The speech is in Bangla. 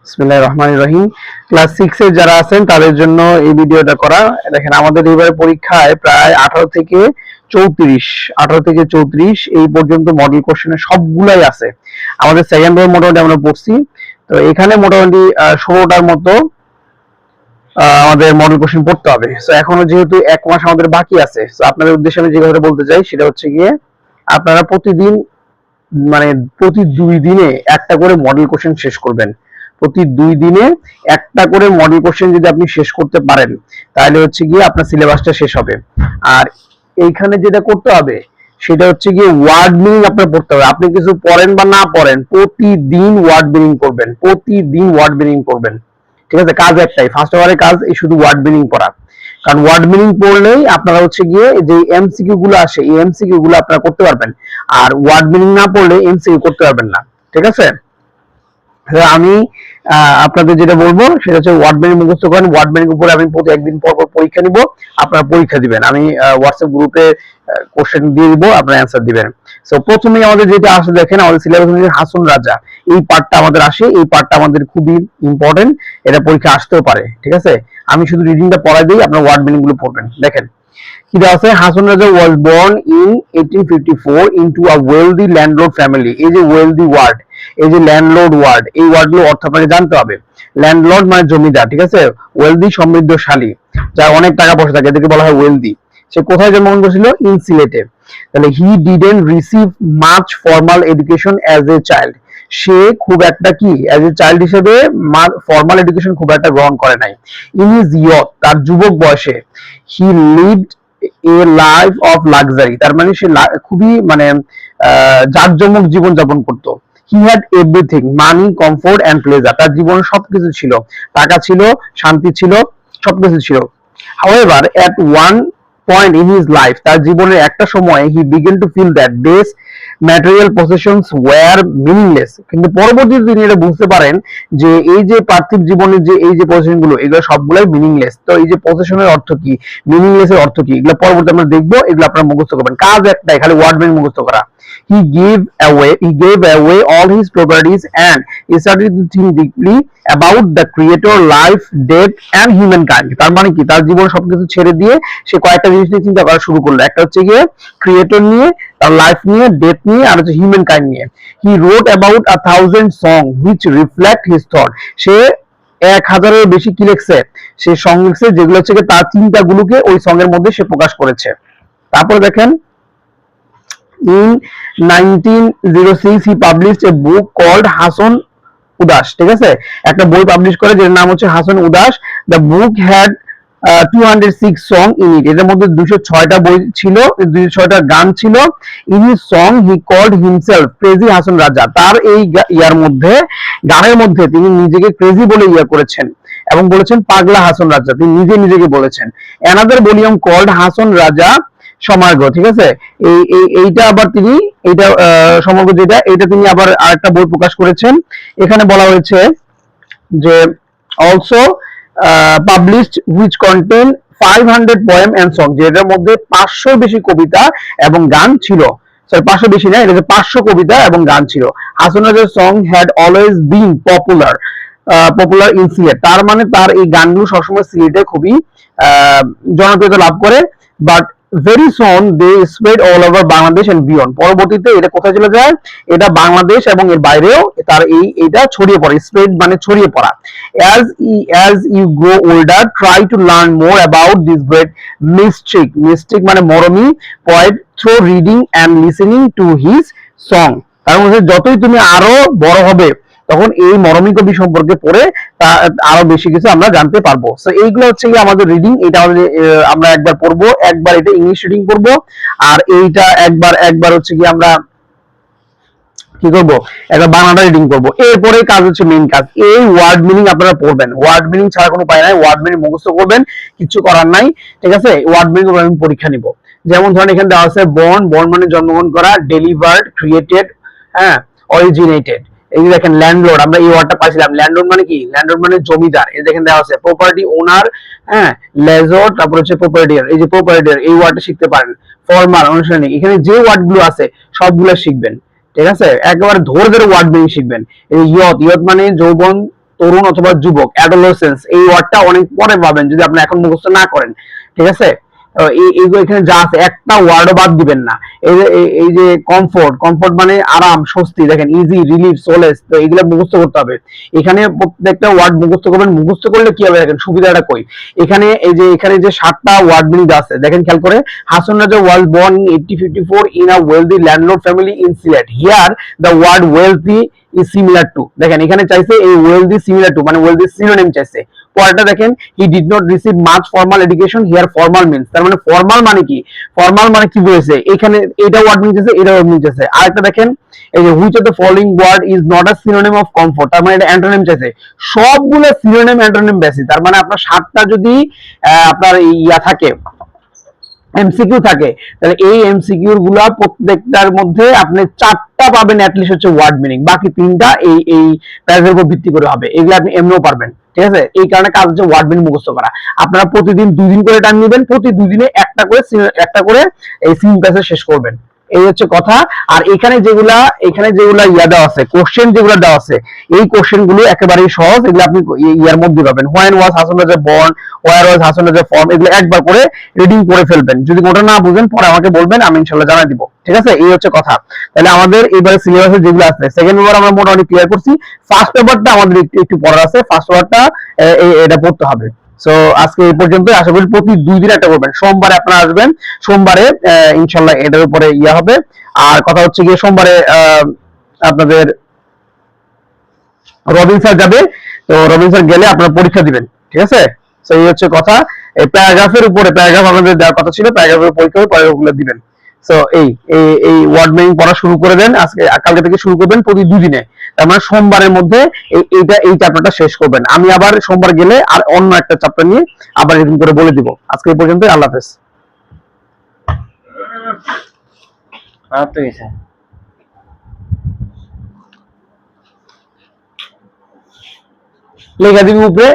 বিসমিল্লাহির রহমানির রহিম। ক্লাস 6 এর যারা আছেন তাদের জন্য এই ভিডিওটা করা। দেখেন আমাদের এবারে পরীক্ষায় প্রায় 18 থেকে 34 এই পর্যন্ত মডেল কোশ্চেনের সবগুলাই আছে। আমাদের সেকেন্ড পেপার মোটামুটি আমরা পড়ছি, তো এখানে মোটামুটি 16টার মতো আমাদের মডেল কোশ্চেন পড়তে হবে। সো এখনো যেহেতু এক মাস আমাদের বাকি আছে, সো আপনাদের উদ্দেশ্যে আমি যে কথাটা বলতে চাই সেটা হচ্ছে গিয়ে আপনারা প্রতিদিন মানে প্রতি 2 দিনে একটা করে মডেল কোশ্চেন শেষ করবেন। প্রতি 2 দিনে একটা করে মডেল কোশ্চেন যদি আপনি শেষ করতে পারেন তাহলে হচ্ছে গিয়ে আপনার সিলেবাসটা শেষ হবে। আর এইখানে যেটা করতে হবে সেটা হচ্ছে গিয়ে ওয়ার্ড মিনিং আপনার পড়তে হবে। আপনি কিছু পড়েন বা না পড়েন, প্রতিদিন ওয়ার্ড মিনিং করবেন, প্রতিদিন ওয়ার্ড মিনিং করবেন। ঠিক আছে, কাজ একটাই, ফার্স্ট আওয়ারের কাজ এই শুধু ওয়ার্ড মিনিং পড়া। কারণ ওয়ার্ড মিনিং পড়লেই আপনারা হচ্ছে গিয়ে যে এমসিকিউ গুলো আসে এই এমসিকিউ গুলো আপনারা করতে পারবেন। আর ওয়ার্ড মিনিং না পড়লে এমসিকিউ করতে পারবেন না। ঠিক আছে, আমি আপনাদের যেটা বলবো সেটা হচ্ছে ওয়ার্ড মিনিং মুখস্থ করেন। ওয়ার্ড মিনিং উপরে আমি প্রতি একদিন পর পর পরীক্ষা নিব, আপনারা পরীক্ষা দিবেন। আমি হোয়াটসঅ্যাপ গ্রুপে কোশ্চেন দিয়ে দিব, আপনারা অ্যান্সার দিবেন। সো প্রথমেই আমাদের যেটা আসে দেখেন, আমাদের সিলেবাস অনুযায়ী হাসন রাজা এই পার্টটা আমাদের আসে। এই পার্টটা আমাদের খুবই ইম্পর্টেন্ট, এটা পরীক্ষা আসতেও পারে। ঠিক আছে, আমি শুধু রিডিংটা পড়াই দিই, আপনারা ওয়ার্ড মিনিং গুলো পড়বেন। দেখেন কি দেওয়া আছে, Hason Raja was born in 1854 into a wealthy landlord family. এই যে ওয়েলদি ওয়ার্ড, এই যে ল্যান্ডলর্ড ওয়ার্ড, এই ওয়ার্ডগুলো অর্থ আপনাকে জানতে হবে। ল্যান্ডলর্ড মানে জমিদার, ঠিক আছে। ওয়েলদি সমৃদ্ধশালী, যার অনেক টাকা পয়সা থাকে, এদেরকে বলা হয় ওয়েলদি। সে কোথায় জন্মগ্রহণ করেছিল? ইন সিলেটে। তাহলে he didn't receive much formal education as a child. সে খুব একটা কি অ্যাজ এ চাইল্ড হিসেবে ফর্মাল এডুকেশন খুব একটা গ্রহণ করে নাই। ইন হিজ ইয়থ, তার যুবক বয়সে, he lived a life of luxury, তার মানে সে খুবই মানে জাঁকজমক জীবন যাপন করতো। He had everything, money, comfort and pleasure, তার জীবনে সবকিছু ছিল, টাকা ছিল, শান্তি ছিল, সবকিছু ছিল। However at one point in his life, তার জীবনের একটা সময়ে he began to feel that this material possessions were meaningless. কিন্তু পরবর্তীতে তিনি এটা বুঝতে পারেন যে এই যে পার্থিব জীবনের যে এই যে পজিশন গুলো, এগুলো সবগুলাই মিনিংলেস। তো এই যে পজিশনের অর্থ কি, মিনিংলেস এর অর্থ কি, এগুলো পরবর্তী আমরা দেখবো। এগুলো আপনারা মুখস্থ করবেন, কাজ একটাই, খালি ওয়ার্ড মিনিং মুখস্থ করা। He gave away all his properties and he started to think deeply about the creator, life, death and humankind. তার মানে কি, তার জীবন সবকিছু ছেড়ে দিয়ে সে কয়েকটা জিনিস নিয়ে চিন্তা করা শুরু করলো। একটা হচ্ছে গিয়ে ক্রিয়েটর নিয়ে, তার লাইফ নিয়ে, ডেথ নিয়ে, আর হচ্ছে হিউম্যান কাইন্ড নিয়ে। He wrote about 1000 songs which reflect his thought. সে 1000-এর বেশি কি লিখছে, সে সং লিখছে যেগুলো হচ্ছে তার চিন্তাগুলোকে ওই সং এর মধ্যে সে প্রকাশ করেছে। তারপরে দেখেন, in 1906 he published a book called Hason উদাস। ঠিক আছে, একটা বই পাবলিশ করে যার নাম হচ্ছে হাসন উদাস। The book had 206 song in it. এটার মধ্যে 206টা বই ছিল, 206টা গান ছিল। In his song he called himself crazy Hason Raja. তার এই ইয়ার মধ্যে, গানের মধ্যে তিনি নিজেকে ক্রেজি বলে ইয়া করেছেন এবং বলেছেন পাগলা হাসন রাজা, তিনি নিজে নিজেকে বলেছেন। Another volume called Hason Raja সমাগ্র। ঠিক আছে, এইটা আবার তিনি এইটা সমগ্র যেটা, এটা তিনি আবার আরেকটা বই প্রকাশ করেছেন। এখানে বলা হয়েছে যে also published which contain 500 poem and song, যেটার মধ্যে 500 বেশি কবিতা এবং গান ছিল। সরি, 500 বেশি না, এটা 500 কবিতা এবং গান ছিল। হাসন রাজার song had always been popular in Sylhet. তার মানে তার এই গানগুলো সবসময় সিলেটে খুবই জনপ্রিয়তা লাভ করে। But very soon they spread all over Bangladesh and beyond. পরবর্তীতে এটা কোথায় চলে যায়, এটা বাংলাদেশ এবং এর বাইরেও তার এইটা ছড়িয়ে পড়ে। স্প্রেড মানে ছড়িয়ে পড়া। as you grow older try to learn more about this great mystic মানে মরমী poet through reading and listening to his song। তার মধ্যে যতই তুমি আরো বড় হবে তখন এই মরমী কবি সম্পর্কে পড়ে আরো বেশি কিছু আমরা জানতে পারবো। সো এইগুলো হচ্ছে কি আমাদের রিডিং। এটা আমাদের আমরা একবার পড়বো, একবার এটা ইংলিশ রিডিং করবো, আর এইটা একবার হচ্ছে কি আমরা কি করবো, একটা বাংলাটা রিডিং করবো। এরপরে কাজ হচ্ছে মেইন কাজ, এই ওয়ার্ড মিনিং আপনারা পড়বেন। ওয়ার্ড মিনিং ছাড়া কোনো উপায় নাই, ওয়ার্ড মিনিং মুখস্থ করবেন, কিছু করার নাই। ঠিক আছে, ওয়ার্ড মিনিং আমি পরীক্ষা নিব। যেমন ধরেন এখানে দেওয়া আছে বর্ন মানে জন্মগ্রহণ করা, ডেলিভার্ড, ক্রিয়েটেড, হ্যাঁ, অরিজিনেটেড। এই যে দেখেন ল্যান্ডলর্ড, আমরা এই ওয়ার্ডটা পাইছিলাম। ল্যান্ডলর্ড মানে কি, ল্যান্ডলর্ড মানে জমিদার। এই দেখেন দেওয়া আছে প্রপার্টি ওনার, হ্যাঁ, লেজর, তারপর হচ্ছে প্রপার্টিয়ার। এই যে প্রপার্টিয়ার এই ওয়ার্ডটা শিখতে পারেন। ফর্মাল, আনুষ্ঠানিক, এখানে যে ওয়ার্ডগুলো আছে সবগুলো শিখবেন। ঠিক আছে, একেবারে ধরে ধরে ওয়ার্ড মিনিং শিখবেন। এই ইয়ত মানে যৌবন, তরুণ অথবা যুবক, অ্যাডোলেসেন্স, এই ওয়ার্ডটা অনেক পরে পাবেন যদি আপনি এখন মুখস্থ না করেন। ঠিক আছে, এইগুলো এখানে যা আছে একটা ওয়ার্ডও বাদ দিবেন না। এই যে কমফোর্ট, কমফোর্ট মানে আরাম, স্বস্তি, দেখেন ইজি, রিলিফ, সোলেস, তো এগুলো মুখস্থ করতে হবে। এখানে প্রত্যেকটা ওয়ার্ড মুখস্থ করবেন। মুখস্থ করলে কি হবে দেখেন, সুবিধাটা কই। এখানে যে 7টা ওয়ার্ড মিনিং আছে দেখেন খেয়াল করে। Hasan Raja was born in 1854 in a wealthy landlord family in Sylhet. Here the word wealthy is similar to, দেখেন এখানে চাইছে এই ওয়েলদি সিমিলার টু মানে ওয়েলদি সিনোনিম চাইছে। পরেরটা দেখেন, he did not receive much formal education, here formal means, তার মানে ফর্মাল মানে কি, ফর্মাল মানে কি বলেছে এখানে, এটা ওয়ার্ড মিন্স আছে, এটা ওয়ার্ড মিন্স আছে। আরেকটা দেখেন, এই যে which of the following word is not a synonym of comfort, তার মানে এটা অ্যান্টোনিম চাইছে। সবগুলো সিনোনিম অ্যান্টোনিম বেসিস, তার মানে আপনার 7টা যদি আপনার ইয়া থাকে, এমসিকিউ থাকে, তাহলে এই এমসিকিউ গুলা প্রত্যেকটার মধ্যে আপনি 4টা পাবেন অ্যাটলিস্ট হচ্ছে ওয়ার্ড মিনিং, বাকি 3টা এই প্যারাগ্রাফের উপর ভিত্তি করে হবে। এগুলো আপনি এমনিও পারবেন। ঠিক আছে, এই কারণে কাজ হচ্ছে ওয়ার্ড মিনিং মুখস্থ করা। আপনারা প্রতিদিন 2 দিন করে টাইম নেবেন, প্রতি 2 দিনে একটা করে এই সিম প্যাসেজ শেষ করবেন। এই হচ্ছে কথা। আর এখানে যেগুলা ইয়া দেওয়া আছে, কোশ্চেন যেগুলো দেওয়া আছে, এই কোশ্চেন গুলো একেবারেই সহজ। এগুলো আপনি ইয়ার মধ্যে পাবেন। হোয়েন ওয়াজ হাসান রাজা বর্ন, ওয়্যার ওয়াজ হাসান রাজা ফর্ম, এগুলো একবার করে রিডিং করে ফেলবেন। যদি কোনটা না বুঝেন পরে আমাকে বলবেন, আমি ইনশাআল্লাহ জানাই দিব। ঠিক আছে, এই হচ্ছে কথা। তাহলে আমাদের এবারে সিলেবাসে যেগুলো আছে, সেকেন্ড পেপার আমরা মোটামুটি ক্লিয়ার করছি। ফার্স্ট পেপারটা আমাদের একটু পড়ার আছে। ফার্স্ট পেপারটা এটা পড়তে হবে। সো আজকে এই পর্যন্ত। আশা করি প্রতি 2 দিন একটা করবেন। সোমবারে আপনারা আসবেন, সোমবারে ইনশাআল্লাহ এটার উপরে ইয়া হবে। আর কথা হচ্ছে গিয়ে সোমবারে আপনাদের রবিন স্যার যাবে, তো রবিন স্যার গেলে আপনারা পরীক্ষা দিবেন। ঠিক আছে, তো এই হচ্ছে কথা। এই প্যারাগ্রাফের উপরে, প্যারাগ্রাফ আমাদের দেওয়ার কথা ছিল, প্যারাগ্রাফের পরীক্ষা হবে, প্যারাগ্রাফগুলো দিবেন। সো এই ওয়ার্ড মিনিং পড়া শুরু করে দেন আজকে, কালকে থেকে শুরু করবেন প্রতি 2 দিনে। তার মানে সোমবারের মধ্যে এই চ্যাপ্টারটা শেষ করবেন। আমি আবার সোমবার গেলে আর অন্য একটা চ্যাপ্টার নিয়ে আবার এরকম করে বলে দিব। আজকে এই পর্যন্ত, আল্লাহ হাফেজ। লেখা দিবি উপরে।